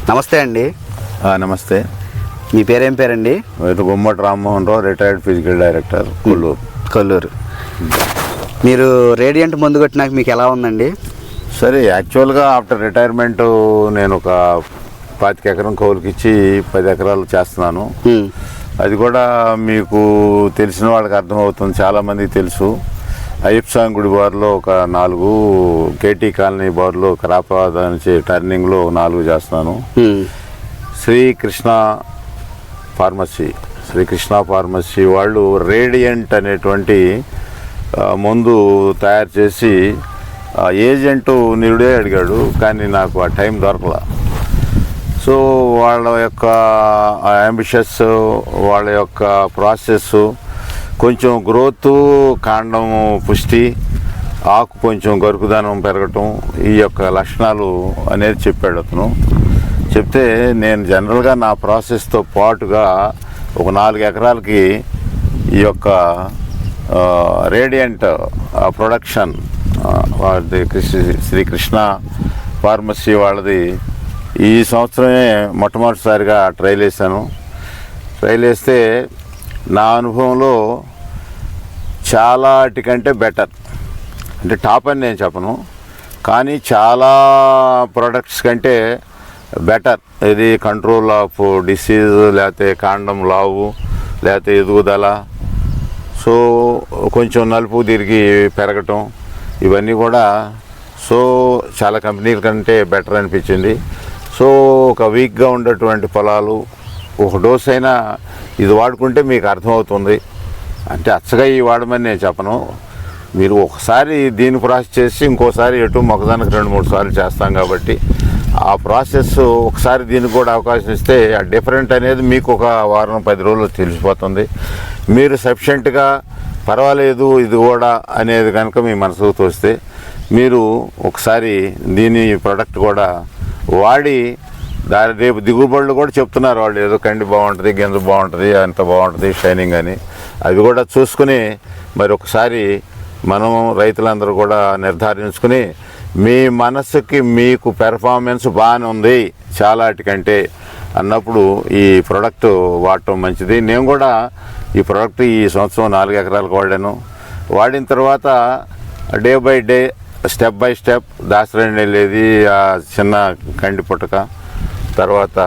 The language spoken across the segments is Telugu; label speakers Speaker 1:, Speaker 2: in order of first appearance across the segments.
Speaker 1: నమస్తే అండి.
Speaker 2: నమస్తే.
Speaker 1: మీ పేరేం పేరండి?
Speaker 2: గుమ్మటి Rammohan Rao, retired physical director,
Speaker 1: Kolluru. మీరు రేడియంట్ మందు కొట్టినాక మీకు ఎలా ఉందండి?
Speaker 2: సరే, యాక్చువల్గా ఆఫ్టర్ రిటైర్మెంట్ నేను ఒక 25 ఎకరం కౌలుకి ఇచ్చి 10 ఎకరాలు చేస్తున్నాను. అది కూడా మీకు తెలిసిన వాళ్ళకి అర్థమవుతుంది, చాలామందికి తెలుసు. అయ్యప్ప స్వామి గుడి బార్లో ఒక 4, కేటీ కాలనీ బార్లో కరాపాద నుంచి టర్నింగ్లో 4 చేస్తున్నాను. శ్రీకృష్ణ ఫార్మసీ వాళ్ళు రేడియంట్ అనేటువంటి మందు తయారు చేసి ఏజెంటు నిరుడే అడిగాడు, కానీ నాకు ఆ టైం దొరకలా. సో వాళ్ళ యొక్క అంబిషస్, వాళ్ళ యొక్క ప్రాసెస్, కొంచెం గ్రోత్, కాండం పుష్టి, ఆకు కొంచెం గరుకుదనం పెరగటం, ఈ యొక్క లక్షణాలు అనేది చెప్పాడు అతను. చెప్తే నేను జనరల్గా నా ప్రాసెస్తో పాటుగా ఒక 4 ఎకరాలకి ఈ యొక్క రేడియంట్ ప్రొడక్షన్ వాళ్ళది శ్రీకృష్ణ ఫార్మసీ వాళ్ళది ఈ సంవత్సరమే మొట్టమొదటిసారిగా ట్రైల్ వేస్తే నా అనుభవంలో చాలాటికంటే బెటర్, అంటే టాప్ అని నేను చెప్పను, కానీ చాలా ప్రొడక్ట్స్ కంటే బెటర్. ఇది కంట్రోల్ ఆఫ్ డిసీజ్, లేకపోతే కాండం లావు, లేకపోతే ఎదుగుదల, సో కొంచెం నలుపు తిరిగి పెరగటం, ఇవన్నీ కూడా సో చాలా కంపెనీల కంటే బెటర్ అనిపించింది. సో ఒక వీక్గా ఉండేటువంటి పొలాలు ఒక డోస్ అయినా ఇది వాడుకుంటే మీకు అర్థమవుతుంది. అంటే అచ్చగా ఈ వాడమని నేను చెప్పను, మీరు ఒకసారి దీన్ని ప్రాసెస్ చేసి ఇంకోసారి మొక్కదానికి 2-3 సార్లు చేస్తాం కాబట్టి ఆ ప్రాసెస్ ఒకసారి దీనికి కూడా అవకాశం ఇస్తే ఆ డిఫరెంట్ అనేది మీకు ఒక వారం 10 రోజులు తెలిసిపోతుంది. మీరు సఫిషియెంట్గా పర్వాలేదు ఇది కూడా అనేది కనుక మీ మనసుకు తోస్తే మీరు ఒకసారి దీని ప్రోడక్ట్ కూడా వాడి రేపు దిగుబడులు కూడా చెప్తున్నారు వాళ్ళు, ఏదో కండి బాగుంటుంది, గింజ బాగుంటుంది, అంత బాగుంటుంది, షైనింగ్ అని. అవి కూడా చూసుకుని మరి ఒకసారి మనం రైతులందరూ కూడా నిర్ధారించుకుని మీ మనసుకి మీకు పెర్ఫార్మెన్స్ బాగానే ఉంది చాలాటికంటే అన్నప్పుడు ఈ ప్రోడక్ట్ వాడటం మంచిది. నేను కూడా ఈ ప్రోడక్ట్ ఈ సంవత్సరం 4 ఎకరాలకు వాడిన తర్వాత day by day, step by step దాసరండి వెళ్ళేది, ఆ చిన్న కండి పుట్టక తర్వాత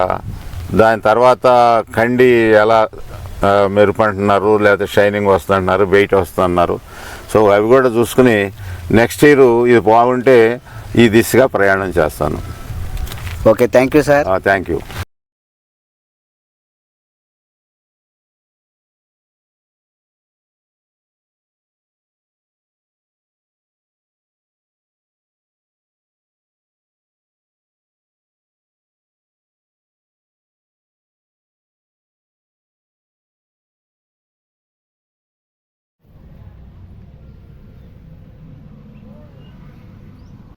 Speaker 2: దాని తర్వాత కండి ఎలా మెరుపంటున్నారు, లేకపోతే షైనింగ్ వస్తుంటున్నారు, వెయిట్ వస్తున్నారు. సో అవి కూడా చూసుకుని నెక్స్ట్ ఇయర్ ఇది బాగుంటే ఈ దిశగా ప్రయాణం చేస్తాను.
Speaker 1: Okay, thank you sir.
Speaker 2: Thank you.